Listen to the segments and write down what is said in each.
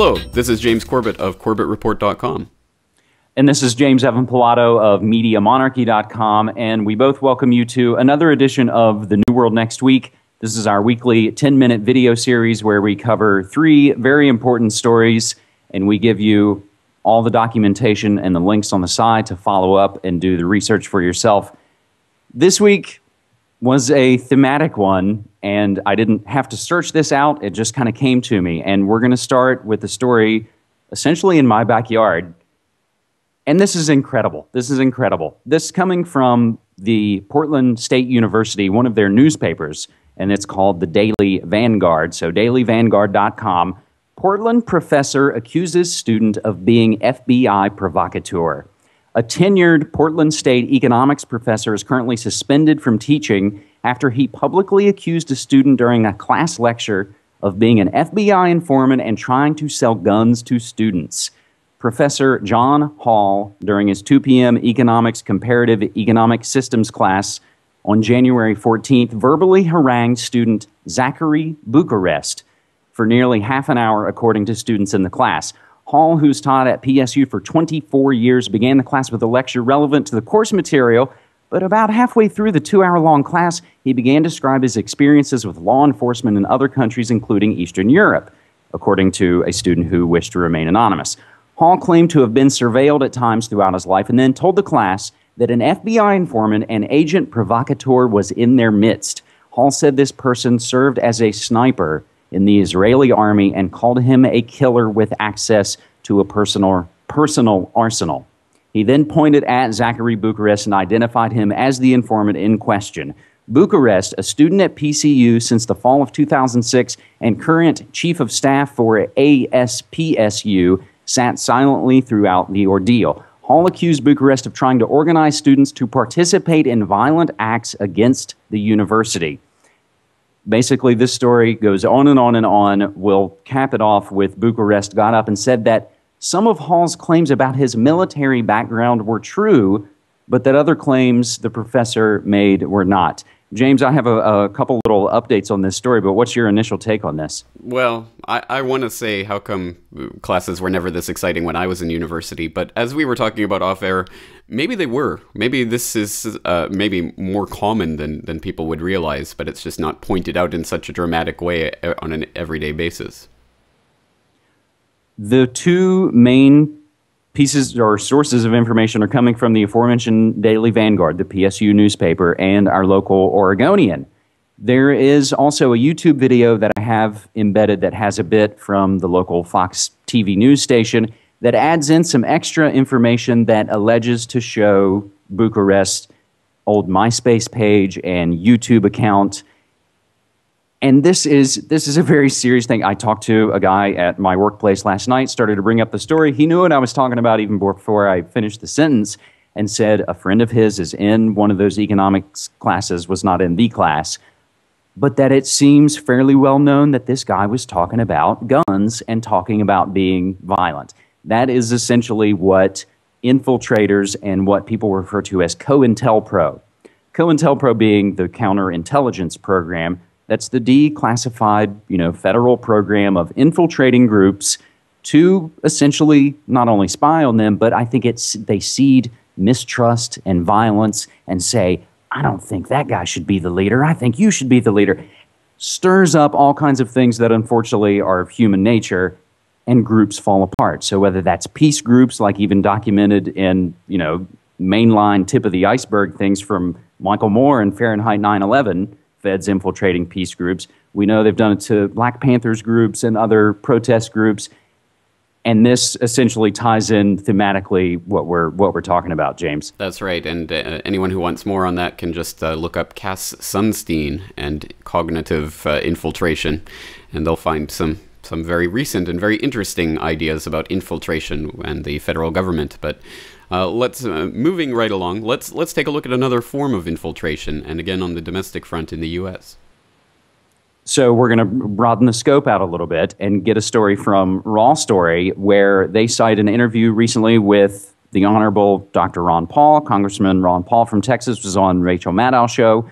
Hello, this is James Corbett of CorbettReport.com. And this is James Evan Pilato of MediaMonarchy.com, and we both welcome you to another edition of The New World Next Week. This is our weekly 10-minute video series where we cover 3 very important stories, and we give you all the documentation and the links on the side to follow up and do the research for yourself. This week was a thematic one, and I didn't have to search this out. It just kind of came to me, and we're going to start with the story essentially in my backyard. And this is incredible. This is incredible. This coming from the Portland State University, one of their newspapers, and it's called the Daily Vanguard, so dailyvanguard.com. Portland professor accuses student of being FBI provocateur. A tenured Portland State economics professor is currently suspended from teaching after he publicly accused a student during a class lecture of being an FBI informant and trying to sell guns to students. Professor John Hall, during his 2 p.m. Economics Comparative Economic Systems class on January 14th, verbally harangued student Zachary Bucharest for nearly half an hour, according to students in the class. Hall, who's taught at PSU for 24 years, began the class with a lecture relevant to the course material, but about halfway through the 2-hour-long class, he began to describe his experiences with law enforcement in other countries, including Eastern Europe, according to a student who wished to remain anonymous. Hall claimed to have been surveilled at times throughout his life and then told the class that an FBI informant and agent provocateur was in their midst. Hall said this person served as a sniper in the Israeli army and called him a killer with access to a personal arsenal. He then pointed at Zachary Bucharest and identified him as the informant in question. Bucharest, a student at PCU since the fall of 2006 and current chief of staff for ASPSU, sat silently throughout the ordeal. Hall accused Bucharest of trying to organize students to participate in violent acts against the university. Basically, this story goes on and on and on. We'll cap it off with Bucharest got up and said that some of Hall's claims about his military background were true, but that other claims the professor made were not. James, I have a couple little updates on this story, but what's your initial take on this? Well, I want to say how come classes were never this exciting when I was in university, but as we were talking about off-air, maybe they were. Maybe this is maybe more common than people would realize, but it's just not pointed out in such a dramatic way on an everyday basis. The 2 main pieces or sources of information are coming from the aforementioned Daily Vanguard, the PSU newspaper, and our local Oregonian. There is also a YouTube video that I have embedded that has a bit from the local Fox TV news station that adds in some extra information that alleges to show Bucharest's old MySpace page and YouTube account. And this is a very serious thing. I talked to a guy at my workplace last night, started to bring up the story. He knew what I was talking about even before I finished the sentence, and said a friend of his is in one of those economics classes, was not in the class, but that it seems fairly well known that this guy was talking about guns and talking about being violent. That is essentially what infiltrators and what people refer to as COINTELPRO. COINTELPRO being the counterintelligence program. That's the declassified, federal program of infiltrating groups to essentially not only spy on them, but I think they seed mistrust and violence and say, I don't think that guy should be the leader. I think you should be the leader. Stirs up all kinds of things that unfortunately are of human nature, and groups fall apart. So whether that's peace groups, like even documented in, mainline tip of the iceberg things from Michael Moore and Fahrenheit 9/11, Feds infiltrating peace groups. We know they've done it to Black Panthers groups and other protest groups. And this essentially ties in thematically what we're talking about, James. That's right. And anyone who wants more on that can just look up Cass Sunstein and cognitive infiltration, and they'll find some very recent and very interesting ideas about infiltration and the federal government. But let's moving right along. Let's take a look at another form of infiltration, and again on the domestic front in the U.S. So we're going to broaden the scope out a little bit and get a story from Raw Story, where they cite an interview recently with the Honorable Dr. Ron Paul. Congressman Ron Paul from Texas was on Rachel Maddow's show,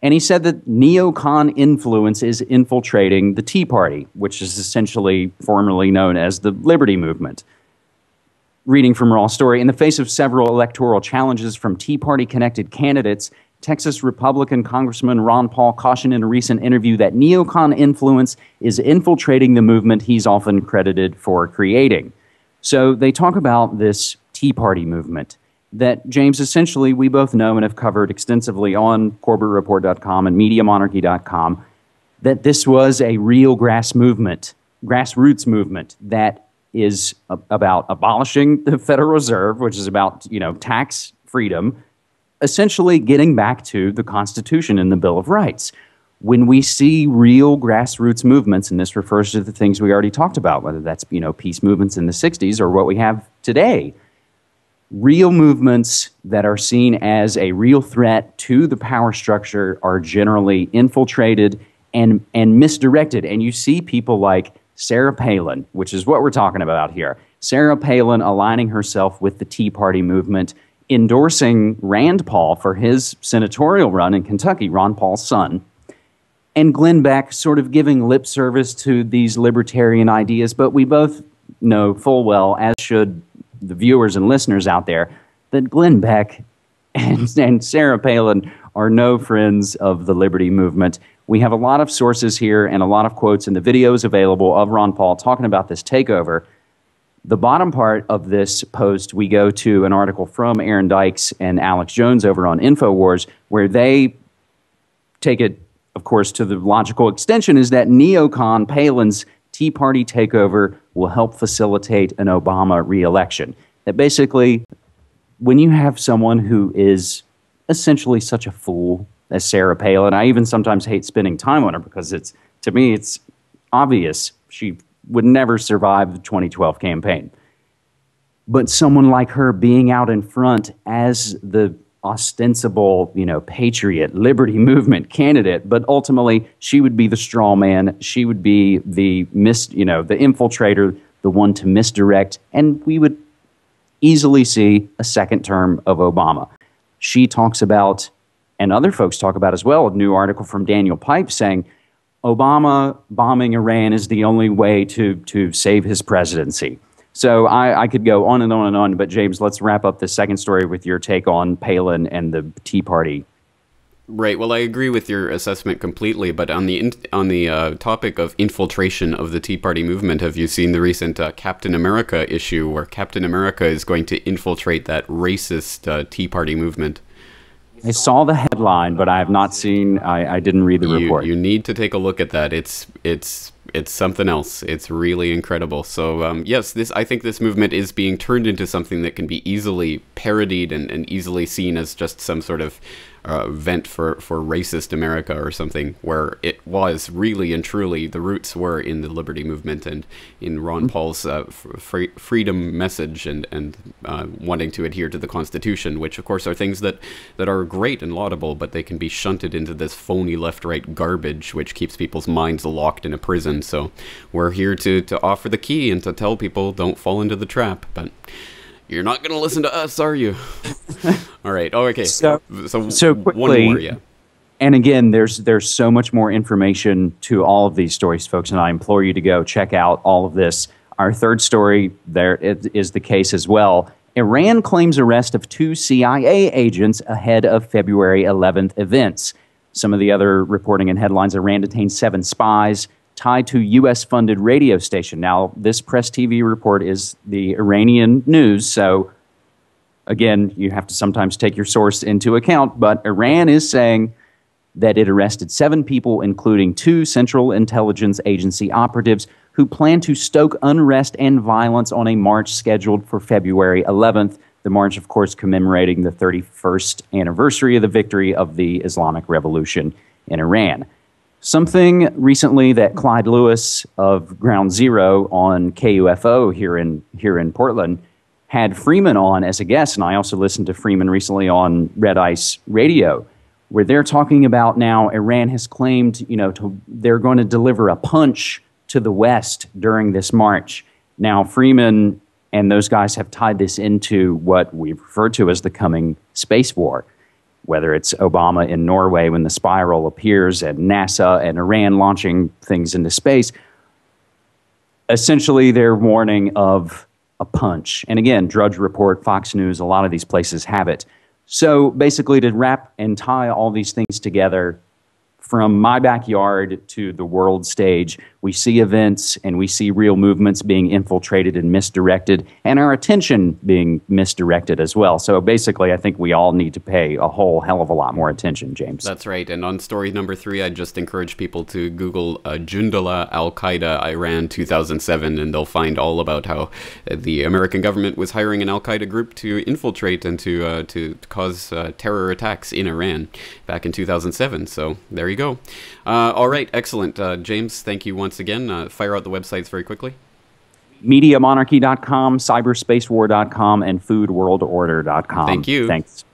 And he said that neocon influence is infiltrating the Tea Party, which is essentially formerly known as the Liberty Movement. Reading from Raw Story, in the face of several electoral challenges from Tea Party-connected candidates, Texas Republican Congressman Ron Paul cautioned in a recent interview that neocon influence is infiltrating the movement he's often credited for creating. So they talk about this Tea Party movement that, James, essentially we both know and have covered extensively on CorbettReport.com and MediaMonarchy.com, that this was a real grassroots movement that is about abolishing the Federal Reserve, which is about, tax freedom, essentially getting back to the Constitution and the Bill of Rights. When we see real grassroots movements, and this refers to the things we already talked about, whether that's, peace movements in the 60s or what we have today, real movements that are seen as a real threat to the power structure are generally infiltrated and misdirected. And you see people like Sarah Palin, which is what we're talking about here. Sarah Palin aligning herself with the Tea Party movement, endorsing Rand Paul for his senatorial run in Kentucky, Ron Paul's son, and Glenn Beck sort of giving lip service to these libertarian ideas. But we both know full well, as should the viewers and listeners out there, that Glenn Beck and Sarah Palin are no friends of the liberty movement. We have a lot of sources here and a lot of quotes in the videos available of Ron Paul talking about this takeover. The bottom part of this post, we go to an article from Aaron Dykes and Alex Jones over on InfoWars, where they take it, of course, to the logical extension, is that neocon Palin's Tea Party takeover will help facilitate an Obama re-election. That basically, when you have someone who is essentially such a fool as Sarah Palin, I even sometimes hate spending time on her because to me, it's obvious she would never survive the 2012 campaign. But someone like her being out in front as the ostensible, patriot, liberty movement candidate, but ultimately she would be the straw man. She would be the the infiltrator, the one to misdirect, and we would easily see a second term of Obama. She talks about, and other folks talk about as well, a new article from Daniel Pipe saying Obama bombing Iran is the only way to save his presidency. So I could go on and on and on, but James, let's wrap up the second story with your take on Palin and the Tea Party. Right. Well, I agree with your assessment completely. But on the topic of infiltration of the Tea Party movement, have you seen the recent Captain America issue, where Captain America is going to infiltrate that racist Tea Party movement? I saw the headline, but I have not seen. I didn't read the report. You need to take a look at that. It's something else. It's really incredible. So yes, I think this movement is being turned into something that can be easily parodied and easily seen as just some sort of vent for racist America or something, where it was really and truly, the roots were in the liberty movement and in Ron Paul's freedom message and wanting to adhere to the Constitution, which of course are things that are great and laudable, but they can be shunted into this phony left-right garbage which keeps people's minds locked in a prison. So we're here to offer the key and to tell people don't fall into the trap, but you're not going to listen to us, are you? All right. Oh, okay. So quickly, one more, yeah. And again, there's so much more information to all of these stories, folks, and I implore you to go check out all of this. Our third story there is the case as well. Iran claims arrest of 2 CIA agents ahead of February 11th events. Some of the other reporting and headlines: Iran detained 7 spies tied to U.S.-funded radio station. Now, this Press TV report is the Iranian news, so again, you have to sometimes take your source into account, but Iran is saying that it arrested 7 people, including 2 Central Intelligence Agency operatives who plan to stoke unrest and violence on a march scheduled for February 11th. The march, of course, commemorating the 31st anniversary of the victory of the Islamic Revolution in Iran. Something recently that Clyde Lewis of Ground Zero on KUFO here in Portland had Freeman on as a guest, and I also listened to Freeman recently on Red Ice Radio, where they're talking about now Iran has claimed, they're going to deliver a punch to the West during this march. Now, Freeman and those guys have tied this into what we refer to as the coming space war. whether it's Obama in Norway when the spiral appears, and NASA and Iran launching things into space. Essentially, they're warning of a punch. And again, Drudge Report, Fox News, a lot of these places have it. So basically, to wrap and tie all these things together, from my backyard to the world stage, we see events and we see real movements being infiltrated and misdirected, and our attention being misdirected as well. So basically, I think we all need to pay a whole hell of a lot more attention, James. That's right. And on story number 3, I'd just encourage people to Google Jundala Al-Qaeda Iran 2007, and they'll find all about how the American government was hiring an Al-Qaeda group to infiltrate and to cause terror attacks in Iran back in 2007. So there you go. All right, excellent. James, thank you once again. Fire out the websites very quickly. MediaMonarchy.com, cyberspacewar.com, and foodworldorder.com. Thank you. Thanks.